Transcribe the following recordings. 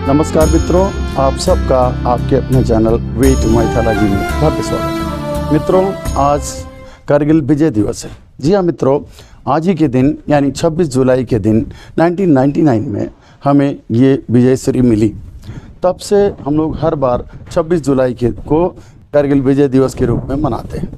नमस्कार मित्रों, आप सबका आपके अपने चैनल वे टू माइथोलॉजी में भव्य स्वागत। मित्रों, आज कारगिल विजय दिवस है। जी हाँ मित्रों, आज ही के दिन यानी 26 जुलाई के दिन 1999 में हमें ये विजयश्री मिली। तब से हम लोग हर बार 26 जुलाई को कारगिल विजय दिवस के रूप में मनाते हैं।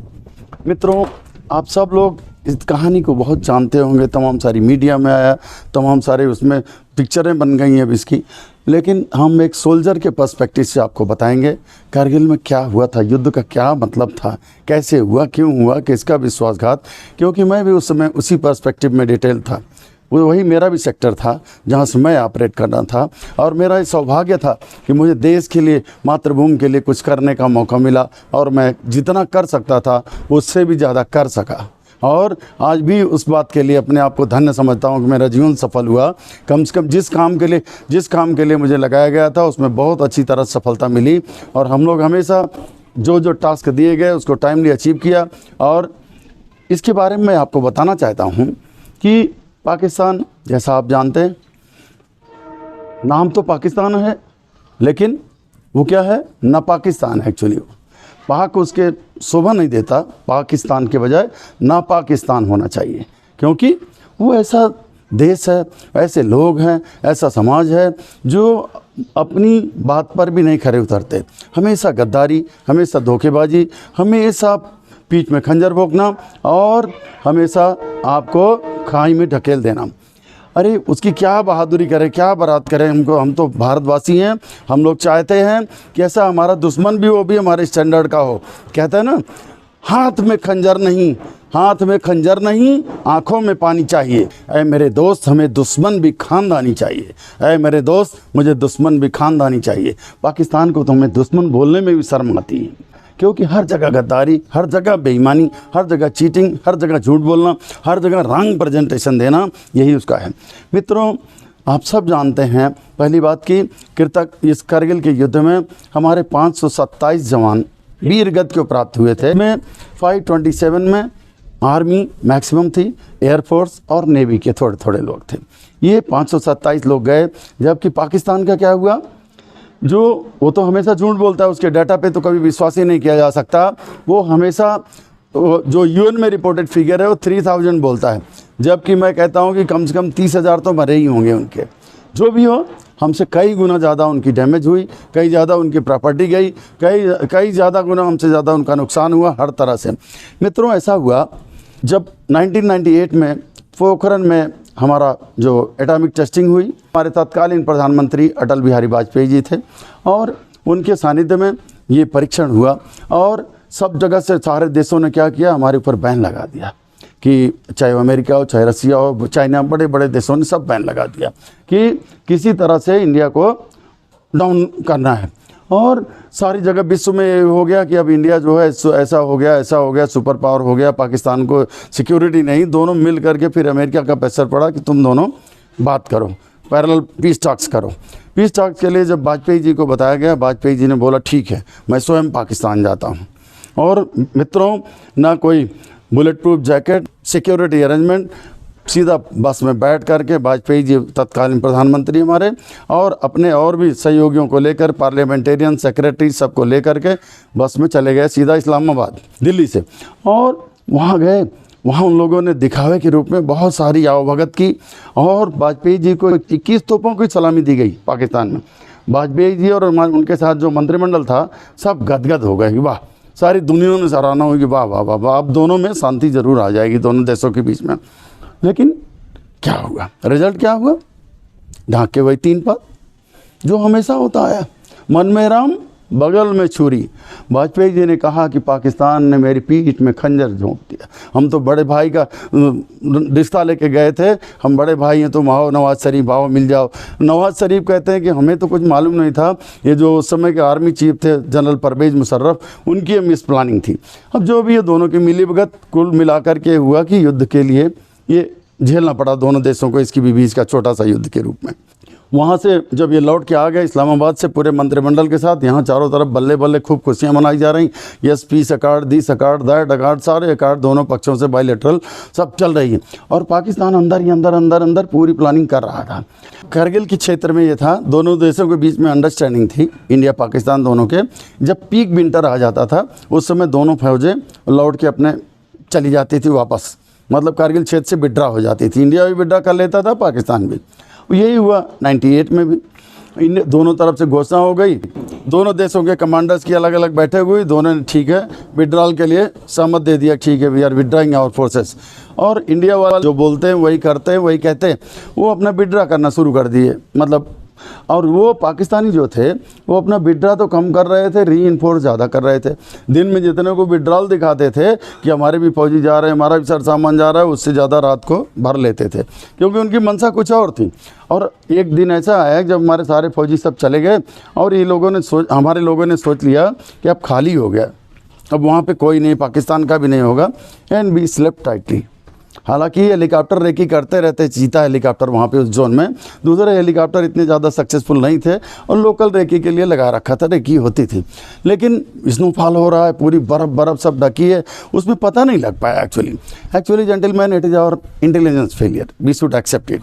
मित्रों, आप सब लोग इस कहानी को बहुत जानते होंगे, तमाम सारी मीडिया में आया, तमाम सारे उसमें पिक्चरें बन गई हैं अब इसकी। लेकिन हम एक सोल्जर के पर्सपेक्टिव से आपको बताएंगे कारगिल में क्या हुआ था, युद्ध का क्या मतलब था, कैसे हुआ, क्यों हुआ, किसका विश्वासघात। क्योंकि मैं भी उस समय उसी पर्सपेक्टिव में डिटेल था, वही मेरा भी सेक्टर था जहाँ से मैं ऑपरेट करना था। और मेरा ये सौभाग्य था कि मुझे देश के लिए, मातृभूमि के लिए कुछ करने का मौका मिला और मैं जितना कर सकता था उससे भी ज़्यादा कर सका। और आज भी उस बात के लिए अपने आप को धन्य समझता हूँ कि मेरा जीवन सफल हुआ। कम से कम जिस काम के लिए मुझे लगाया गया था उसमें बहुत अच्छी तरह सफलता मिली। और हम लोग हमेशा जो टास्क दिए गए उसको टाइमली अचीव किया। और इसके बारे में मैं आपको बताना चाहता हूँ कि पाकिस्तान, जैसा आप जानते हैं, नाम तो पाकिस्तान है लेकिन वो क्या है, ना पाकिस्तान है एक्चुअली। पाक उसके शोभा नहीं देता, पाकिस्तान के बजाय ना पाकिस्तान होना चाहिए। क्योंकि वो ऐसा देश है, ऐसे लोग हैं, ऐसा समाज है जो अपनी बात पर भी नहीं खरे उतरते। हमेशा गद्दारी, हमेशा धोखेबाजी, हमेशा पीठ में खंजर भोंकना और हमेशा आपको खाई में ढकेल देना। अरे उसकी क्या बहादुरी करें, क्या बारात करें। हम तो भारतवासी हैं, हम लोग चाहते हैं कि ऐसा हमारा दुश्मन भी, वो भी हमारे स्टैंडर्ड का हो। कहते हैं ना, हाथ में खंजर नहीं, आंखों में पानी चाहिए। ऐ मेरे दोस्त, हमें दुश्मन भी खानदानी चाहिए। ऐ मेरे दोस्त, मुझे दुश्मन भी खानदानी चाहिए। पाकिस्तान को तो हमें दुश्मन बोलने में भी शर्म आती है, क्योंकि हर जगह गद्दारी, हर जगह बेईमानी, हर जगह चीटिंग, हर जगह झूठ बोलना, हर जगह रॉन्ग प्रेजेंटेशन देना, यही उसका है। मित्रों, आप सब जानते हैं पहली बात कि इस कारगिल के युद्ध में हमारे 527 जवान वीर गति को प्राप्त हुए थे। में 527 में आर्मी मैक्सिमम थी, एयरफोर्स और नेवी के थोड़े थोड़े लोग थे। ये 527 लोग गए। जबकि पाकिस्तान का क्या हुआ, वो तो हमेशा झूठ बोलता है, उसके डाटा पे तो कभी विश्वास ही नहीं किया जा सकता। वो हमेशा जो यूएन में रिपोर्टेड फिगर है वो 3000 बोलता है, जबकि मैं कहता हूँ कि कम से कम 30,000 तो मरे ही होंगे उनके। जो भी हो, हमसे कई गुना ज़्यादा उनकी डैमेज हुई, कई ज़्यादा उनकी प्रॉपर्टी गई, कई ज़्यादा गुना हमसे ज़्यादा उनका नुकसान हुआ हर तरह से। मित्रों, ऐसा हुआ जब 1998 में पोखरण में हमारा जो एटॉमिक टेस्टिंग हुई, हमारे तत्कालीन प्रधानमंत्री अटल बिहारी वाजपेयी जी थे और उनके सानिध्य में ये परीक्षण हुआ। और सब जगह से सारे देशों ने क्या किया, हमारे ऊपर बैन लगा दिया कि चाहे अमेरिका हो, चाहे रसिया हो, चाइना, बड़े बड़े देशों ने सब बैन लगा दिया कि किसी तरह से इंडिया को डाउन करना है। और सारी जगह विश्व में ये हो गया कि अब इंडिया जो है ऐसा हो गया, सुपर पावर हो गया, पाकिस्तान को सिक्योरिटी नहीं। दोनों मिल करके फिर अमेरिका का प्रेशर पड़ा कि तुम दोनों बात करो, पैरेलल पीस टॉक्स करो। पीस टॉक्स के लिए जब वाजपेयी जी को बताया गया, वाजपेयी जी ने बोला ठीक है, मैं स्वयं पाकिस्तान जाता हूँ। और मित्रों, ना कोई bullet proof jacket, security arrangement, सीधा बस में बैठ करके वाजपेयी जी तत्कालीन प्रधानमंत्री हमारे और अपने और भी सहयोगियों को लेकर, पार्लियामेंटेरियन सेक्रेटरी सबको लेकर के बस में चले गए सीधा इस्लामाबाद, दिल्ली से। और वहाँ गए, वहाँ उन लोगों ने दिखावे के रूप में बहुत सारी आवभगत की और वाजपेयी जी को 21 तोपों की सलामी दी गई पाकिस्तान में। वाजपेयी जी और उनके साथ जो मंत्रिमंडल था सब गदगद हो गए कि वाह, सारी दुनिया ने सराहना हुई कि वाह वाह वाह वाह, अब दोनों में शांति जरूर आ जाएगी, दोनों देशों के बीच में। लेकिन क्या हुआ, रिजल्ट क्या हुआ, ढाक के वही 3 पद जो हमेशा होता है, मन में राम बगल में छुरी। वाजपेयी जी ने कहा कि पाकिस्तान ने मेरी पीठ में खंजर झोंक दिया। हम तो बड़े भाई का रिश्ता लेके गए थे, हम बड़े भाई हैं, तुम आओ नवाज शरीफ, आओ मिल जाओ। नवाज शरीफ कहते हैं कि हमें तो कुछ मालूम नहीं था, ये जो उस समय के आर्मी चीफ थे जनरल परवेज मुशर्रफ, उनकी मिस प्लानिंग थी। अब जो भी है, दोनों की मिलीभगत कुल मिलाकर के हुआ कि युद्ध के लिए ये झेलना पड़ा दोनों देशों को, इसकी भी बीच का छोटा सा युद्ध के रूप में। वहाँ से जब ये लौट के आ गए इस्लामाबाद से पूरे मंत्रिमंडल के साथ, यहाँ चारों तरफ बल्ले बल्ले खूब खुशियाँ मनाई जा रही। यस, पीस अकार्ड, दिस अकार्ड, दैट अकार्ड, सारे अकार्ड दोनों पक्षों से बायलैटरल सब चल रही है। और पाकिस्तान अंदर ही अंदर पूरी प्लानिंग कर रहा था। करगिल के क्षेत्र में ये था, दोनों देशों के बीच में अंडरस्टैंडिंग थी, इंडिया पाकिस्तान दोनों के। जब पीक विंटर आ जाता था उस समय दोनों फौजें लौट के अपने चली जाती थी वापस, मतलब कारगिल क्षेत्र से विड्रा हो जाती थी। इंडिया भी विड्रा कर लेता था, पाकिस्तान भी। यही हुआ 98 में भी। इन दोनों तरफ से घोषणा हो गई, दोनों देशों के कमांडर्स की अलग अलग बैठक हुई, दोनों ने ठीक है विड्रॉल के लिए सहमत दे दिया, ठीक है we are withdrawing our forces. और इंडिया वाला जो बोलते हैं वही करते हैं, वही कहते हैं, वो अपना विड्रा करना शुरू कर दिए मतलब। और वो पाकिस्तानी जो थे वो अपना विड्रा तो कम कर रहे थे, रीइंफोर्स ज़्यादा कर रहे थे। दिन में जितने को विड्रॉल दिखाते थे कि हमारे भी फौजी जा रहे हैं, हमारा भी सर सामान जा रहा है, उससे ज़्यादा रात को भर लेते थे, क्योंकि उनकी मंशा कुछ और थी। और एक दिन ऐसा आया जब हमारे सारे फौजी सब चले गए और ये लोगों ने हमारे लोगों ने सोच लिया कि अब खाली हो गया, अब वहाँ पे कोई नहीं, पाकिस्तान का भी नहीं होगा। And we slept tightly. हालांकि हेलीकॉप्टर रेकी करते रहते, चीता हेलीकॉप्टर वहाँ पे उस जोन में, दूसरे हेलीकॉप्टर इतने ज़्यादा सक्सेसफुल नहीं थे और लोकल रेकी के लिए लगा रखा था, रेकी होती थी। लेकिन स्नोफॉल हो रहा है, पूरी बर्फ़ सब ढकी है, उसमें पता नहीं लग पाया actually gentleman, it is our intelligence failure, we should accept it.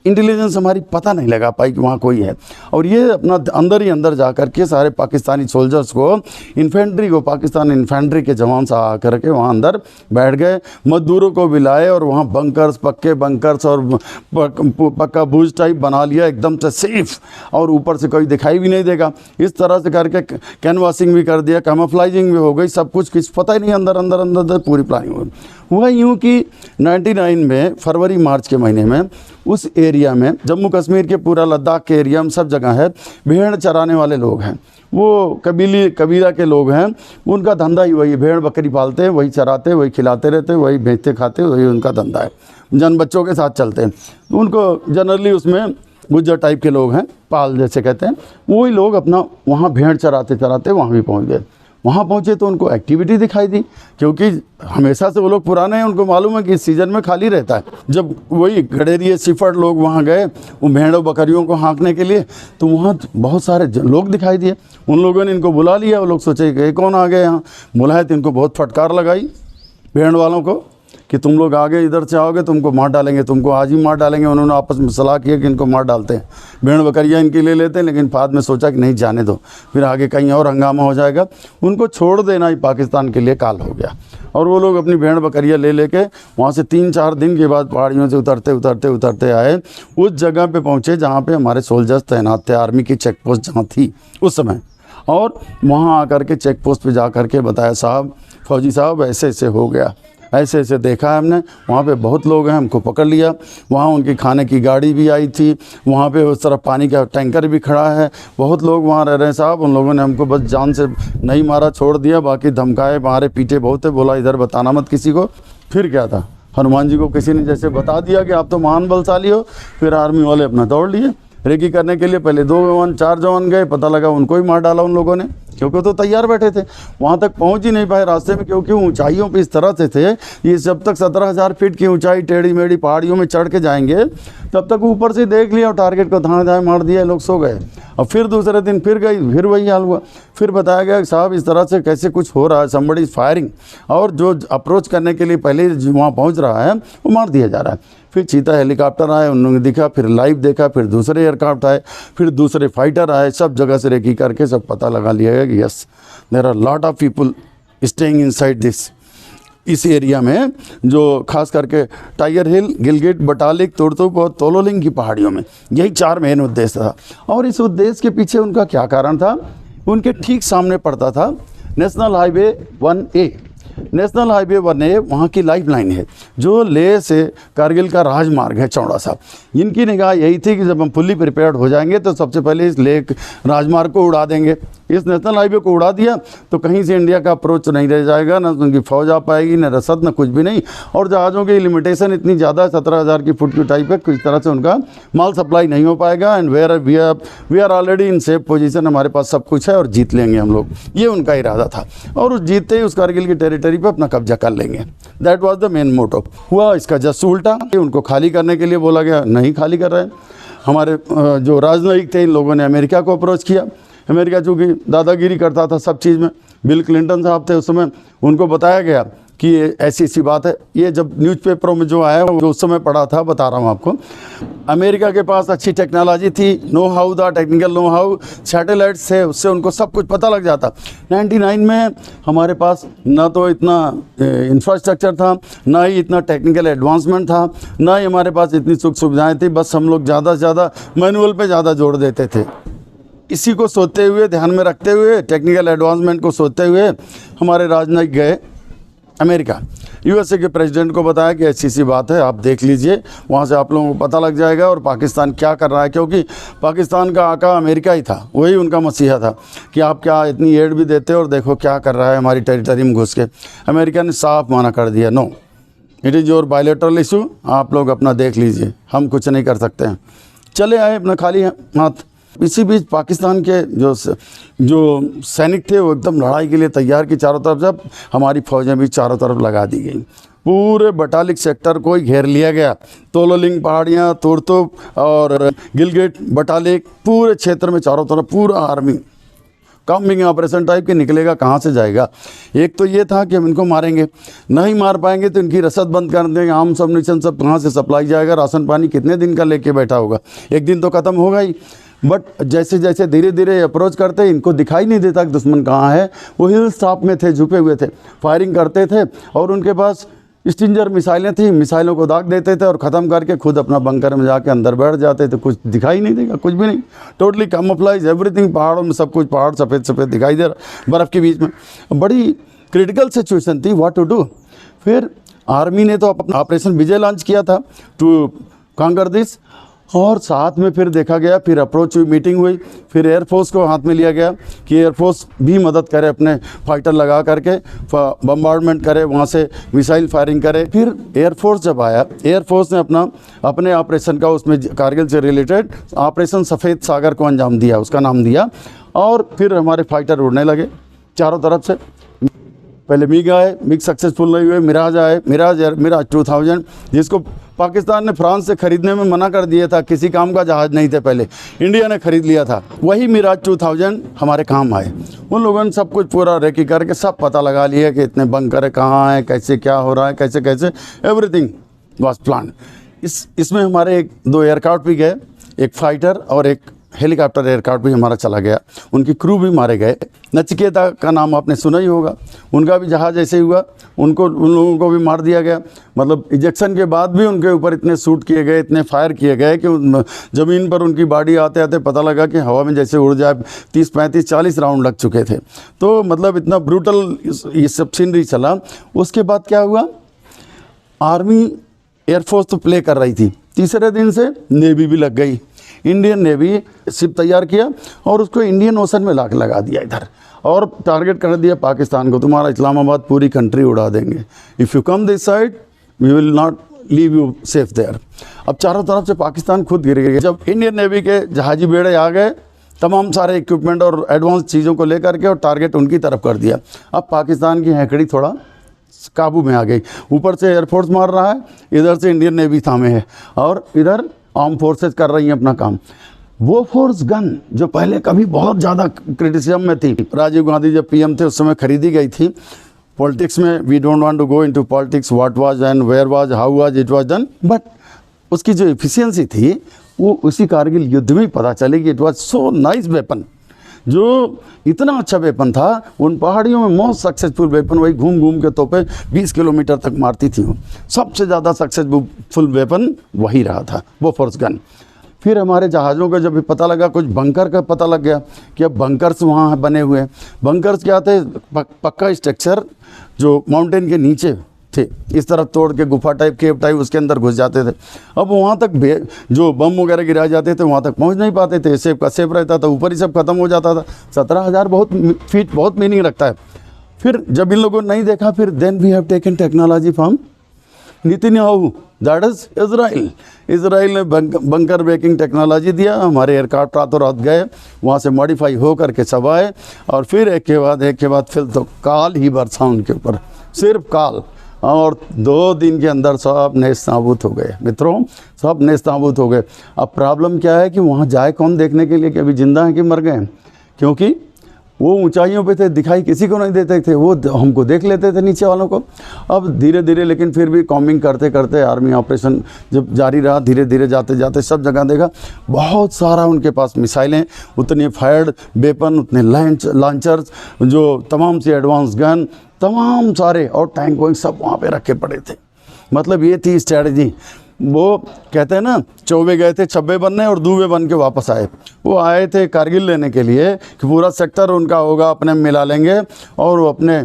Intelligence हमारी पता नहीं लगा पाई कि वहाँ कोई है। और ये अपना अंदर ही अंदर जा कर के सारे पाकिस्तानी सोल्जर्स को, इन्फेंट्री को, पाकिस्तान इन्फेंट्री के जवान सा आ कर के वहाँ अंदर बैठ गए, मजदूरों को भी लाए और वहाँ बंकर्स, पक्के बंकर्स और पक्का भूज टाइप बना लिया, एकदम से सेफ, और ऊपर से कोई दिखाई भी नहीं देगा, इस तरह से करके कैनवासिंग भी कर दिया, कैमोफ्लाइजिंग भी हो गई, सब कुछ पता ही नहीं, अंदर पूरी प्लानिंग हुआ। यूँ कि 99 में फरवरी मार्च के महीने में उस एरिया में, जम्मू कश्मीर के पूरा लद्दाख के एरिया में सब जगह है, भेड़ चराने वाले लोग हैं, वो कबीला के लोग हैं, उनका धंधा ही वही, भेड़ बकरी पालते हैं, वही चराते, वही खिलाते रहते, वही बेचते खाते, वही उनका धंधा है, जन बच्चों के साथ चलते हैं। उनको जनरली उसमें गुज्जर टाइप के लोग हैं, पाल जैसे कहते हैं, वही लोग अपना वहाँ भेड़ चराते वहाँ भी पहुँच गए। वहाँ पहुँचे तो उनको एक्टिविटी दिखाई दी, क्योंकि हमेशा से वो लोग पुराने हैं, उनको मालूम है कि इस सीज़न में खाली रहता है। जब वही गडेरिए सिफर लोग वहाँ गए वो भेड़ों बकरियों को हाँकने के लिए, तो वहाँ बहुत सारे लोग दिखाई दिए। उन लोगों ने इनको बुला लिया, वो लोग सोचे कि कौन आ गए यहाँ, बुलाए तो इनको बहुत फटकार लगाई भेड़ वालों को कि तुम लोग आगे इधर से आओगे तुमको मार डालेंगे, तुमको आज ही मार डालेंगे। उन्होंने आपस में सलाह किया कि इनको मार डालते हैं, भेड़ बकरियाँ इनकी ले लेते हैं, लेकिन बाद में सोचा कि नहीं जाने दो, फिर आगे कहीं और हंगामा हो जाएगा। उनको छोड़ देना ही पाकिस्तान के लिए काल हो गया। और वो लोग अपनी भेड़ बकरियाँ ले लेके वहाँ से 3-4 दिन के बाद पहाड़ियों से उतरते आए, उस जगह पे पहुँचे जहाँ पे हमारे सोल्जर्स तैनात थे, आर्मी की चेक पोस्ट जहाँ थी उस समय। और वहाँ आकर के चेक पोस्ट पे जा कर के बताया, साहब फौजी साहब ऐसे ऐसे हो गया, ऐसे ऐसे देखा है हमने, वहाँ पे बहुत लोग हैं, हमको पकड़ लिया। वहाँ उनकी खाने की गाड़ी भी आई थी, वहाँ पे उस तरफ पानी का टैंकर भी खड़ा है, बहुत लोग वहाँ रह रहे हैं साहब। उन लोगों ने हमको बस जान से नहीं मारा, छोड़ दिया, बाकी धमकाए, मारे पीटे बहुत है, बोला इधर बताना मत किसी को। फिर क्या था, हनुमान जी को किसी ने जैसे बता दिया कि आप तो महान बलशाली हो, फिर आर्मी वाले अपना दौड़ लिए रेकी करने के लिए। पहले 2 जवान 4 जवान गए, पता लगा उनको ही मार डाला उन लोगों ने, क्योंकि तो तैयार बैठे थे, वहाँ तक पहुँच ही नहीं पाए रास्ते में, क्योंकि ऊंचाइयों पे इस तरह से थे, ये जब तक 17,000 फीट की ऊंचाई टेढ़ी मेढ़ी पहाड़ियों में चढ़ के जाएंगे, तब तक ऊपर से देख लिया और टारगेट को धाए मार दिया, लोग सो गए। और फिर दूसरे दिन फिर गई, फिर वही हाल हुआ। फिर बताया गया कि साहब इस तरह से कैसे कुछ हो रहा है, समबडी इज फायरिंग, और जो अप्रोच करने के लिए पहले वहाँ पहुँच रहा है वो मार दिया जा रहा है। फिर चीता हेलीकॉप्टर आए, उन्होंने दिखा, फिर लाइव देखा, फिर दूसरे एयरक्राफ्ट आए, फिर दूसरे फाइटर आए, सब जगह से रेकी करके सब पता लगा लिया गया कि yes there are lot of people staying inside this, इस एरिया में, जो खास करके टाइगर हिल, गिलगिट, बटालिक, तुर्तुक और तोलोलिंग की पहाड़ियों में। यही 4 मेन उद्देश्य था। और इस उद्देश्य के पीछे उनका क्या कारण था, उनके ठीक सामने पड़ता था national highway 1A। National highway 1A वहाँ की लाइफ लाइन है, जो लेह से कारगिल का राजमार्ग है चौड़ा सा। इनकी निगाह यही थी कि जब हम फुल्ली प्रिपेयर्ड हो जाएंगे तो सबसे पहले इस लेह राजमार्ग को उड़ा देंगे। इस नेशनल हाईवे को उड़ा दिया तो कहीं से इंडिया का अप्रोच नहीं रह जाएगा, ना उनकी फौज आ पाएगी, ना रसद, ना कुछ भी नहीं। और जहाज़ों की लिमिटेशन इतनी ज़्यादा है, 17,000 की फुट की टाइप है, किस तरह से उनका माल सप्लाई नहीं हो पाएगा। And we are already in safe position, हमारे पास सब कुछ है और जीत लेंगे हम लोग, ये उनका इरादा था। और उस जीतते ही उस कारगिल की टेरिटरी पर अपना कब्जा कर लेंगे, that was the main motto. हुआ इसका जस्ट उल्टा, उनको खाली करने के लिए बोला गया, नहीं खाली कर रहे हैं। हमारे जो राजनयिक थे इन लोगों ने अमेरिका को अप्रोच किया। अमेरिका चूँकि दादागिरी करता था सब चीज़ में, बिल क्लिंटन साहब थे उस समय, उनको बताया गया कि ये ऐसी ऐसी बात है। ये जब न्यूज़पेपरों में जो आया वो उस समय पढ़ा था, बता रहा हूँ आपको। अमेरिका के पास अच्छी टेक्नोलॉजी थी, नो हाउ था, टेक्निकल नो हाउ, सैटेलाइट्स थे, उससे उनको सब कुछ पता लग जाता। 99 में हमारे पास ना तो इतना इंफ्रास्ट्रक्चर था, ना ही इतना टेक्निकल एडवांसमेंट था, ना ही हमारे पास इतनी सुख सुविधाएँ थी। बस हम लोग ज़्यादा से ज़्यादा मैनुअल पे ज़्यादा जोर देते थे। इसी को सोचते हुए, ध्यान में रखते हुए, टेक्निकल एडवांसमेंट को सोचते हुए हमारे राजनयिक गए अमेरिका। यूएसए के प्रेसिडेंट को बताया कि ऐसी सी बात है, आप देख लीजिए, वहाँ से आप लोगों को पता लग जाएगा और पाकिस्तान क्या कर रहा है, क्योंकि पाकिस्तान का आका अमेरिका ही था, वही उनका मसीहा था कि आप क्या इतनी एड भी देते हो और देखो क्या कर रहा है हमारी टेरिटरी में घुस के। अमेरिका ने साफ मना कर दिया, no, it is your bilateral issue, आप लोग अपना देख लीजिए, हम कुछ नहीं कर सकते हैं। चले आए अपना खाली हाथ। इसी बीच पाकिस्तान के जो सैनिक थे वो एकदम लड़ाई के लिए तैयार की चारों तरफ। जब हमारी फ़ौजें भी चारों तरफ लगा दी गई, पूरे बटालिक सेक्टर को ही घेर लिया गया। तोलोलिंग पहाड़ियाँ, तुर्तुप और गिलगिट बटालिक, पूरे क्षेत्र में चारों तरफ पूरा आर्मी कॉम्बिंग ऑपरेशन टाइप के निकलेगा, कहाँ से जाएगा। एक तो ये था कि हम इनको मारेंगे, नहीं मार पाएंगे तो इनकी रसद बंद कर देंगे, आम सबमिशन सब कहाँ से सप्लाई जाएगा, राशन पानी कितने दिन का लेके बैठा होगा, एक दिन तो ख़त्म होगा ही। बट जैसे जैसे धीरे धीरे अप्रोच करते, इनको दिखाई नहीं देता कि दुश्मन कहाँ है। वो हिल्स टॉप में थे, छुपे हुए थे, फायरिंग करते थे और उनके पास स्टिंजर मिसाइलें थी, मिसाइलों को दाग देते थे और ख़त्म करके खुद अपना बंकर में जाके अंदर बैठ जाते थे। कुछ दिखाई नहीं देगा, कुछ भी नहीं, टोटली कैमोफ्लेज एवरीथिंग। पहाड़ों में सब कुछ, पहाड़ सफ़ेद सफ़ेद दिखाई दे रहा, बर्फ़ के बीच में। बड़ी क्रिटिकल सिचुएशन थी, व्हाट टू डू। फिर आर्मी ने तो अपना ऑपरेशन विजय लॉन्च किया था टू कॉन्कर दिस, और साथ में फिर देखा गया, फिर अप्रोच हुई, मीटिंग हुई, फिर एयरफोर्स को हाथ में लिया गया कि एयरफोर्स भी मदद करे, अपने फाइटर लगा करके बम्बार्डमेंट करे, वहाँ से मिसाइल फायरिंग करे। फिर एयरफोर्स जब आया, एयरफोर्स ने अपने ऑपरेशन का, उसमें कारगिल से रिलेटेड ऑपरेशन सफ़ेद सागर को अंजाम दिया, उसका नाम दिया। और फिर हमारे फाइटर उड़ने लगे चारों तरफ से। पहले मिग आए, मिग सक्सेसफुल नहीं हुए, मिराज आए, मिराज 2000, जिसको पाकिस्तान ने फ्रांस से ख़रीदने में मना कर दिया था, किसी काम का जहाज़ नहीं थे, पहले इंडिया ने ख़रीद लिया था। वही मिराज 2000 हमारे काम आए। उन लोगों ने सब कुछ पूरा रेकी करके सब पता लगा लिया कि इतने बंकर कहाँ हैं, कैसे क्या हो रहा है, कैसे कैसे, एवरीथिंग वाज प्लान। इसमें हमारे 2 एयरक्राफ्ट भी गए, एक फाइटर और एक हेलीकॉप्टर एयरक्राफ्ट भी हमारा चला गया, उनकी क्रू भी मारे गए। नचिकेता का नाम आपने सुना ही होगा, उनका भी जहाज़ ऐसे ही हुआ, उन लोगों को भी मार दिया गया। मतलब इजेक्शन के बाद भी उनके ऊपर इतने शूट किए गए, इतने फायर किए गए कि ज़मीन पर उनकी बॉडी आते आते पता लगा कि हवा में जैसे उड़ जाए। 30, 35, 40 राउंड लग चुके थे। तो मतलब इतना ब्रूटल ये सब सीनरी चला। उसके बाद क्या हुआ, आर्मी एयरफोर्स तो प्ले कर रही थी, तीसरे दिन से नेवी भी लग गई। इंडियन नेवी शिप तैयार किया और उसको इंडियन ओशन में लाके लगा दिया इधर, और टारगेट कर दिया पाकिस्तान को, तुम्हारा इस्लामाबाद पूरी कंट्री उड़ा देंगे, if you come this side we will not leave you safe there. अब चारों तरफ से पाकिस्तान खुद गिर गया। जब इंडियन नेवी के जहाजी बेड़े आ गए, तमाम सारे इक्विपमेंट और एडवांस चीज़ों को लेकर के, और टारगेट उनकी तरफ कर दिया। अब पाकिस्तान की हैकड़ी थोड़ा काबू में आ गई। ऊपर से एयरफोर्स मार रहा है, इधर से इंडियन नेवी थामे है, और इधर आर्म फोर्सेस कर रही हैं अपना काम। वो फोर्स गन जो पहले कभी बहुत ज़्यादा क्रिटिसिज्म में थी, राजीव गांधी जब पीएम थे उस समय खरीदी गई थी। पॉलिटिक्स में we don't want to go into politics, what was and where was, how was, it was done, but उसकी जो एफिशिएंसी थी वो उसी कारगिल युद्ध में पता चली कि it was so nice weapon. जो इतना अच्छा वेपन था, उन पहाड़ियों में मोस्ट सक्सेसफुल वेपन वही घूम घूम के तोपे 20 किलोमीटर तक मारती थी। सबसे ज़्यादा सक्सेसफुल वेपन वही रहा था, वो फोर्स गन। फिर हमारे जहाज़ों का जब भी पता लगा, कुछ बंकर का पता लग गया कि अब बंकर्स वहाँ बने हुए हैं। बंकर्स क्या थे, पक्का स्ट्रक्चर जो माउंटेन के नीचे थे, इस तरफ तोड़ के गुफा टाइप, केव टाइप, उसके अंदर घुस जाते थे। अब वहाँ तक जो बम वगैरह गिराए जाते थे वहाँ तक पहुँच नहीं पाते थे, सेफ का सेफ रहता था, ऊपर ही सब खत्म हो जाता था। 17,000 फीट बहुत मीनिंग रखता है। फिर जब इन लोगों ने नहीं देखा, फिर then we have taken technology from Netanyahu, that is Israel. Israel ने बंकर ब्रेकिंग टेक्नोलॉजी दिया। हमारे एयरक्राफ्ट रातों रात गए, वहाँ से मॉडिफाई हो करके सब आए, और फिर एक के बाद फिर तो काल ही बरसा उनके ऊपर, सिर्फ काल। और 2 दिन के अंदर सब नेस्त नाबूद हो गए मित्रों, सब नेस्त नाबूद हो गए। अब प्रॉब्लम क्या है कि वहाँ जाए कौन देखने के लिए कि अभी जिंदा हैं कि मर गए हैं, क्योंकि वो ऊंचाइयों पे थे, दिखाई किसी को नहीं देते थे, वो हमको देख लेते थे नीचे वालों को। अब धीरे धीरे लेकिन फिर भी कॉम्बिंग करते करते आर्मी ऑपरेशन जब जारी रहा, धीरे धीरे जाते जाते सब जगह देखा बहुत सारा उनके पास मिसाइलें, उतने फायर्ड वेपन, उतने लॉन्चर्स, जो तमाम से एडवांस गन, तमाम सारे, और टैंक वैंक सब वहाँ पे रखे पड़े थे। मतलब ये थी स्ट्रैटेजी। वो कहते हैं ना, चौबे गए थे छब्बे बनने और दूबे बन के वापस आए। वो आए थे कारगिल लेने के लिए कि पूरा सेक्टर उनका होगा, अपने मिला लेंगे, और वो अपने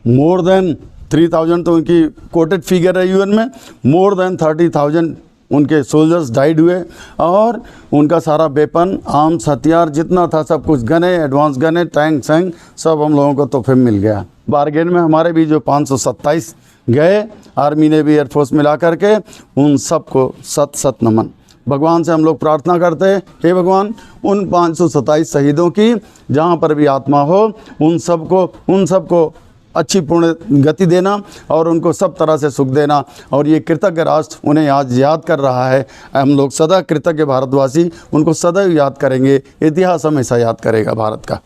मोर देन 3000 तो उनकी कोटेड फिगर है यूएन में, मोर देन 30,000 उनके सोल्जर्स डाइड हुए, और उनका सारा वेपन, आर्म्स, हथियार जितना था सब कुछ, गने, एडवांस गने, टैंक सैंक सब हम लोगों को तोहफे मिल गया। बारगेन में हमारे भी जो 527 गए, आर्मी ने भी एयरफोर्स मिला करके, उन सबको सत सत नमन। भगवान से हम लोग प्रार्थना करते हैं, हे भगवान उन 527 शहीदों की जहाँ पर भी आत्मा हो, उन सबको अच्छी पूर्ण गति देना और उनको सब तरह से सुख देना। और ये कृतज्ञ राष्ट्र उन्हें आज याद कर रहा है। हम लोग सदा कृतज्ञ भारतवासी उनको सदैव याद करेंगे, इतिहास हमेशा याद करेगा भारत का।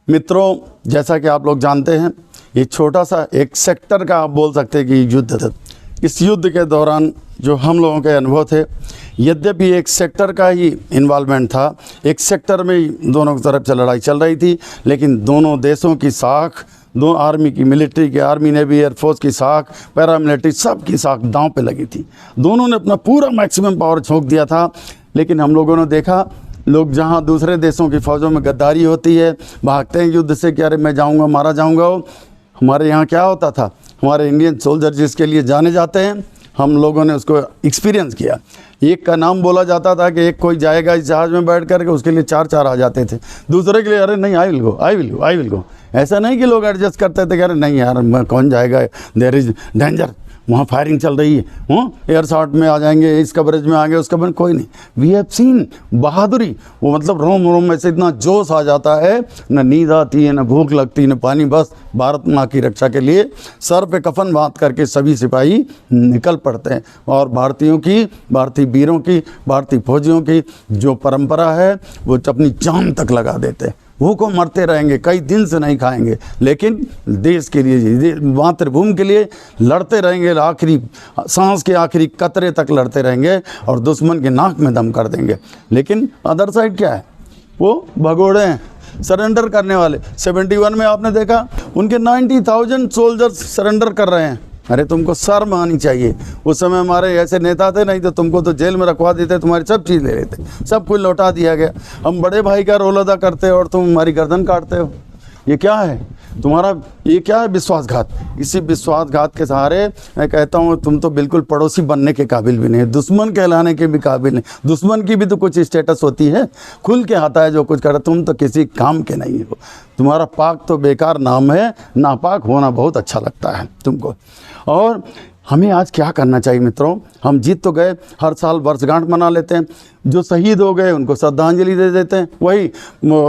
मित्रों, जैसा कि आप लोग जानते हैं, ये छोटा सा एक सेक्टर का आप बोल सकते हैं कि युद्ध था। इस युद्ध के दौरान जो हम लोगों के अनुभव थे, यद्यपि एक सेक्टर का ही इन्वॉल्वमेंट था, एक सेक्टर में ही दोनों की तरफ से लड़ाई चल रही थी, लेकिन दोनों देशों की साख, दो आर्मी की, मिलिट्री की, आर्मी नेवी एयरफोर्स की साख, पैरामिलिट्री सब की साख दांव पे लगी थी। दोनों ने अपना पूरा मैक्सिमम पावर झोंक दिया था। लेकिन हम लोगों ने देखा, लोग जहाँ दूसरे देशों की फ़ौजों में गद्दारी होती है, भागते हैं युद्ध से कि अरे मैं जाऊँगा, मारा जाऊँगा। हमारे यहाँ क्या होता था, हमारे इंडियन सोल्जर जिसके लिए जाने जाते हैं, हम लोगों ने उसको एक्सपीरियंस किया। एक का नाम बोला जाता था कि एक कोई जाएगा इस जहाज़ में बैठ करके, उसके लिए 4 आ जाते थे। दूसरे के लिए अरे नहीं, आई विल गो। ऐसा नहीं कि लोग एडजस्ट करते थे कि अरे नहीं यार मैं कौन जाएगा, देयर इज़ डेंजर, वहाँ फायरिंग चल रही है, एयर शॉट में आ जाएंगे, इस कवरेज में आ गए, उस कवरेज, कोई नहीं। वी हैव सीन बहादुरी, वो मतलब रोम रोम में से इतना जोश आ जाता है, न नींद आती है, न भूख लगती, न पानी, बस भारत माँ की रक्षा के लिए सर पे कफन बांध करके सभी सिपाही निकल पड़ते हैं। और भारतीयों की, भारतीय वीरों की, भारतीय फौजियों की जो परंपरा है, वो अपनी जान तक लगा देते हैं। भूखों मरते रहेंगे, कई दिन से नहीं खाएंगे, लेकिन देश के लिए, मातृभूमि के लिए लड़ते रहेंगे, आखिरी सांस के आखिरी कतरे तक लड़ते रहेंगे और दुश्मन के नाक में दम कर देंगे। लेकिन अदर साइड क्या है, वो भगोड़े हैं, सरेंडर करने वाले। 71 में आपने देखा उनके 90,000 सोल्जर्स सरेंडर कर रहे हैं। अरे तुमको शर्म आनी चाहिए। उस समय हमारे ऐसे नेता थे, नहीं तो तुमको तो जेल में रखवा देते, तुम्हारी सब चीज़ ले लेते, सब कुछ लौटा दिया गया। हम बड़े भाई का रोल अदा करते हो और तुम हमारी गर्दन काटते हो। ये क्या है तुम्हारा, ये क्या है विश्वासघात। इसी विश्वासघात के सहारे मैं कहता हूँ तुम तो बिल्कुल पड़ोसी बनने के काबिल भी नहीं, दुश्मन कहलाने के भी काबिल नहीं। दुश्मन की भी तो कुछ स्टेटस होती है, खुल के आता है जो कुछ कर, तुम तो किसी काम के नहीं हो। तुम्हारा पाक तो बेकार नाम है, नापाक होना बहुत अच्छा लगता है तुमको। और हमें आज क्या करना चाहिए मित्रों, हम जीत तो गए, हर साल वर्षगांठ मना लेते हैं, जो शहीद हो गए उनको श्रद्धांजलि दे देते हैं, वही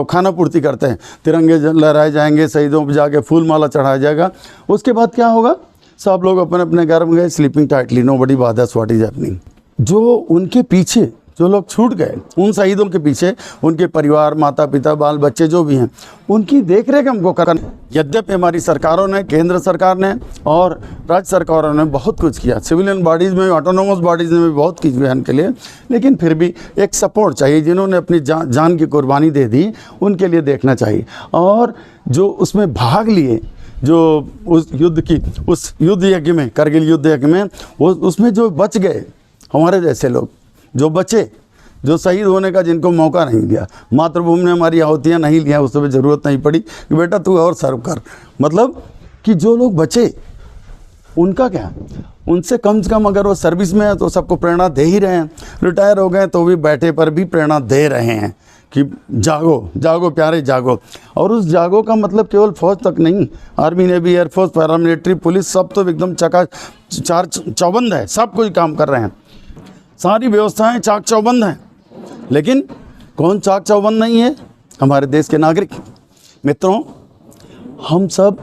खाना पूर्ति करते हैं, तिरंगे लहराए जाएंगे, शहीदों पर जाके फूल माला चढ़ाया जाएगा। उसके बाद क्या होगा, सब लोग अपने अपने घर में गए, sleeping tightly, nobody bothers what is happening. जो उनके पीछे जो लोग छूट गए, उन शहीदों के पीछे उनके परिवार, माता पिता, बाल बच्चे जो भी हैं, उनकी देख रेख हमको करना। यद्यपि हमारी सरकारों ने, केंद्र सरकार ने और राज्य सरकारों ने बहुत कुछ किया, सिविलियन बॉडीज़ में, ऑटोनोमस बॉडीज़ ने भी बहुत कुछ किया इनके लिए, लेकिन फिर भी एक सपोर्ट चाहिए। जिन्होंने अपनी जान की कुर्बानी दे दी, उनके लिए देखना चाहिए। और जो उसमें भाग लिए, जो उस युद्ध यज्ञ में, करगिल युद्ध यज्ञ में, वो उसमें जो बच गए, हमारे जैसे लोग जो बचे, जो शहीद होने का जिनको मौका नहीं दिया, मातृभूमि ने हमारी आहुतियाँ नहीं लिया, उस समय ज़रूरत नहीं पड़ी कि बेटा तू और सर्व कर। मतलब कि जो लोग बचे उनका क्या, उनसे कम से कम अगर वो सर्विस में है तो सबको प्रेरणा दे ही रहे हैं। रिटायर हो गए तो भी बैठे पर भी प्रेरणा दे रहे हैं कि जागो जागो प्यारे जागो। और उस जागो का मतलब केवल फौज तक नहीं, army navy air force paramilitary police सब तो एकदम चौबंद है, सब कुछ काम कर रहे हैं, सारी व्यवस्थाएं चाक चौबंद हैं। लेकिन कौन चाक चौबंद नहीं है, हमारे देश के नागरिक। मित्रों, हम सब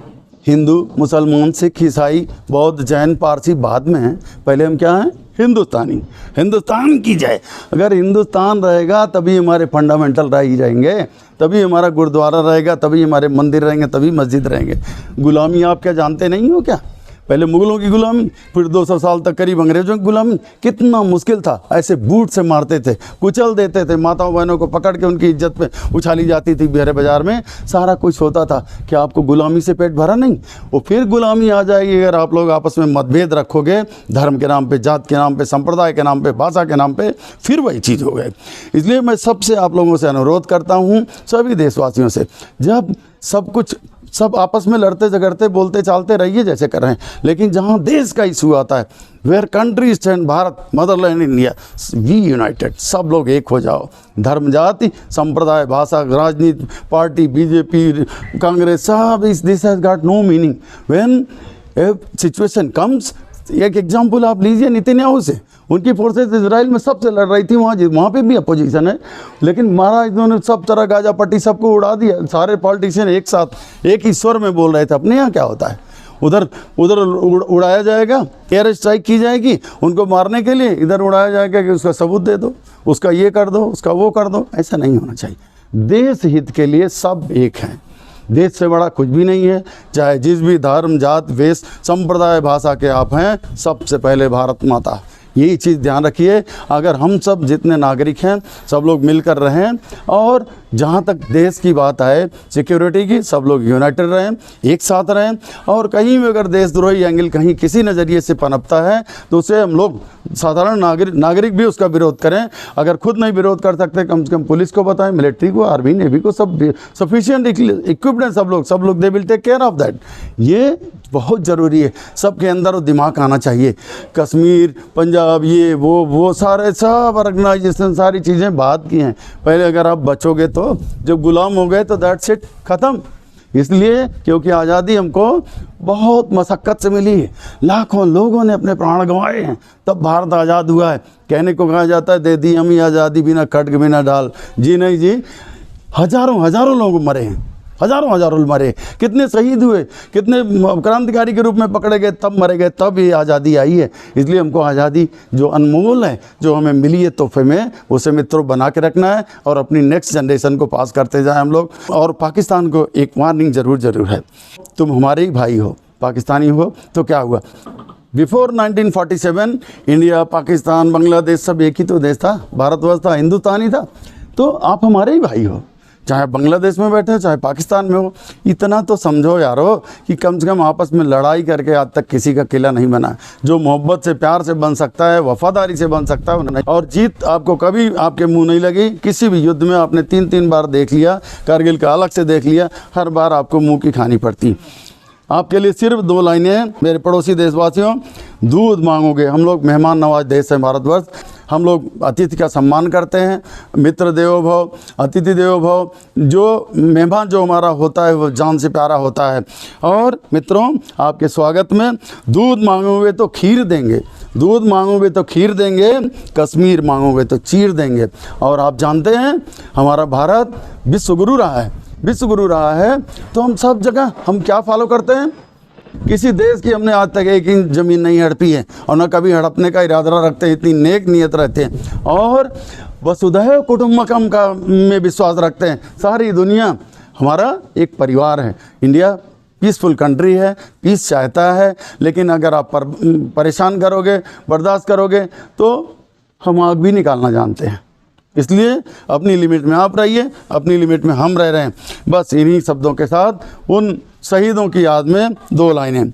हिंदू, मुसलमान, सिख, ईसाई, बौद्ध, जैन, पारसी बाद में हैं, पहले हम क्या हैं? हिंदुस्तानी। हिंदुस्तान की जय। अगर हिंदुस्तान रहेगा तभी हमारे फंडामेंटल रह ही जाएंगे, तभी हमारा गुरुद्वारा रहेगा, तभी हमारे मंदिर रहेंगे, तभी मस्जिद रहेंगे। गुलामी आप क्या जानते नहीं हो क्या? पहले मुग़लों की गुलामी, फिर 200 साल तक करीब अंग्रेज़ों की गुलामी। कितना मुश्किल था, ऐसे बूट से मारते थे, कुचल देते थे, माताओं बहनों को पकड़ के उनकी इज्जत पे उछाली जाती थी, बहरे बाज़ार में सारा कुछ होता था। क्या आपको गुलामी से पेट भरा नहीं? वो फिर गुलामी आ जाएगी अगर आप लोग आपस में मतभेद रखोगे, धर्म के नाम पे, जात के नाम पे, संप्रदाय के नाम पे, भाषा के नाम पे, फिर वही चीज़ हो गई। इसलिए मैं सबसे आप लोगों से अनुरोध करता हूँ, सभी देशवासियों से, जब सब आपस में लड़ते झगड़ते बोलते चालते रहिए जैसे कर रहे हैं, लेकिन जहाँ देश का इशू आता है, where country stand, Bharat, motherland India, we united, सब लोग एक हो जाओ। धर्म, जाति, संप्रदाय, भाषा, राजनीति, पार्टी, बीजेपी, कांग्रेस, सब this has got no meaning when a situation comes. एक एग्जाम्पल आप लीजिए नेतन्याहू से, उनकी फोर्सेस इजराइल में सबसे लड़ रही थी, वहाँ पे भी अपोजिशन है, लेकिन मारा इन्होंने सब तरह गाजा पट्टी सबको उड़ा दिया। सारे पॉलिटिशियन एक साथ एक ही स्वर में बोल रहे थे। अपने यहाँ क्या होता है, उधर उड़ाया जाएगा, एयर स्ट्राइक की जाएगी उनको मारने के लिए, इधर उड़ाया जाएगा कि उसका सबूत दे दो, उसका ये कर दो, उसका वो कर दो। ऐसा नहीं होना चाहिए। देश हित के लिए सब एक हैं, देश से बड़ा कुछ भी नहीं है। चाहे जिस भी धर्म, जात, वेश, संप्रदाय, भाषा के आप हैं, सबसे पहले भारत माता। यही चीज़ ध्यान रखिए। अगर हम सब जितने नागरिक हैं सब लोग मिलकर रहें, और जहाँ तक देश की बात आए सिक्योरिटी की, सब लोग यूनाइटेड रहें, एक साथ रहें। और कहीं भी अगर देशद्रोही एंगल कहीं किसी नज़रिए से पनपता है तो उसे हम लोग साधारण नागरिक भी उसका विरोध करें। अगर खुद नहीं विरोध कर सकते, कम से कम पुलिस को बताएं, मिलिट्री को, आर्मी, नेवी को, सब सफिशिएंट इक्विप्ड हैं सब लोग they will take care of that. ये बहुत ज़रूरी है। सबके अंदर वो दिमाग आना चाहिए। कश्मीर, पंजाब, ये वो सारे सब ऑर्गेनाइजेशन, सारी चीज़ें बात की हैं। पहले अगर आप बचोगे तो, जब गुलाम हो गए तो दैट्स इट, ख़त्म। इसलिए क्योंकि आज़ादी हमको बहुत मशक्क़त से मिली है, लाखों लोगों ने अपने प्राण गंवाए हैं, तब भारत आज़ाद हुआ है। कहने को कहा जाता है दे दी हमें आज़ादी बिना खड्ग बिना डाल। जी नहीं जी, हजारों लोग मरे हैं, हजारों मरे, कितने शहीद हुए, कितने क्रांतिकारी के रूप में पकड़े गए, तब मरे गए, तब ये आज़ादी आई है। इसलिए हमको आज़ादी जो अनमोल है, जो हमें मिली है तोहफे में, उसे मित्रों बना के रखना है और अपनी नेक्स्ट जनरेशन को पास करते जाएं हम लोग। और पाकिस्तान को एक वार्निंग ज़रूर है, तुम हमारे ही भाई हो, पाकिस्तानी हो तो क्या हुआ, बिफोर 1947 इंडिया, पाकिस्तान, बांग्लादेश सब एक ही तो देश था, भारतवर्ष था, हिंदुस्तान ही था। तो आप हमारे ही भाई हो, चाहे बांग्लादेश में बैठे हो चाहे पाकिस्तान में हो। इतना तो समझो यारो कि कम से कम आपस में लड़ाई करके आज तक किसी का किला नहीं बना। जो मोहब्बत से, प्यार से बन सकता है, वफादारी से बन सकता है नहीं। और जीत आपको कभी आपके मुंह नहीं लगी। किसी भी युद्ध में आपने 3 बार देख लिया, कारगिल का अलग से देख लिया, हर बार आपको मुँह की खानी पड़ती। आपके लिए सिर्फ 2 लाइनें हैं मेरे पड़ोसी देशवासियों। दूध मांगोगे, हम लोग मेहमान नवाज देश है भारतवर्ष, हम लोग अतिथि का सम्मान करते हैं। मित्र देवो भव, अतिथि देवो भव। जो मेहमान जो हमारा होता है वो जान से प्यारा होता है। और मित्रों, आपके स्वागत में दूध मांगोगे तो खीर देंगे, दूध मांगोगे तो खीर देंगे, कश्मीर मांगोगे तो चीर देंगे। और आप जानते हैं हमारा भारत विश्वगुरु रहा है, विश्वगुरु रहा है। तो हम सब जगह हम क्या फॉलो करते हैं, किसी देश की हमने आज तक 1 इंच ज़मीन नहीं हड़पी है और न कभी हड़पने का इरादा रखते हैं। इतनी नेक नियत रहते हैं और वसुधैव कुटुम्बकम का में विश्वास रखते हैं। सारी दुनिया हमारा एक परिवार है। इंडिया पीसफुल कंट्री है, पीस चाहता है, लेकिन अगर आप परेशान करोगे, बर्दाश्त करोगे तो हम आग भी निकालना जानते हैं। इसलिए अपनी लिमिट में आप रहिए, अपनी लिमिट में हम रह रहे हैं। बस इन्हीं शब्दों के साथ उन शहीदों की याद में 2 लाइनें।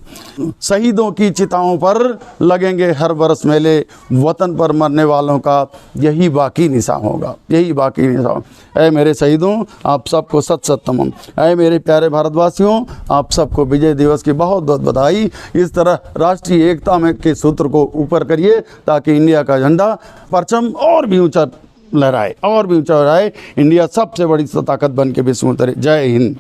शहीदों की चिताओं पर लगेंगे हर बरस मेले, वतन पर मरने वालों का यही बाकी निशान होगा, यही बाकी निशान। ऐ मेरे शहीदों, आप सबको सत तमम। ऐ मेरे प्यारे भारतवासियों, आप सबको विजय दिवस की बहुत बहुत बधाई। इस तरह राष्ट्रीय एकता में के सूत्र को ऊपर करिए ताकि इंडिया का झंडा, परचम और भी ऊंचा लहराए, और भी ऊंचा लहराए। इंडिया सबसे बड़ी ताकत बन के विश्व में उतरे। जय हिंद।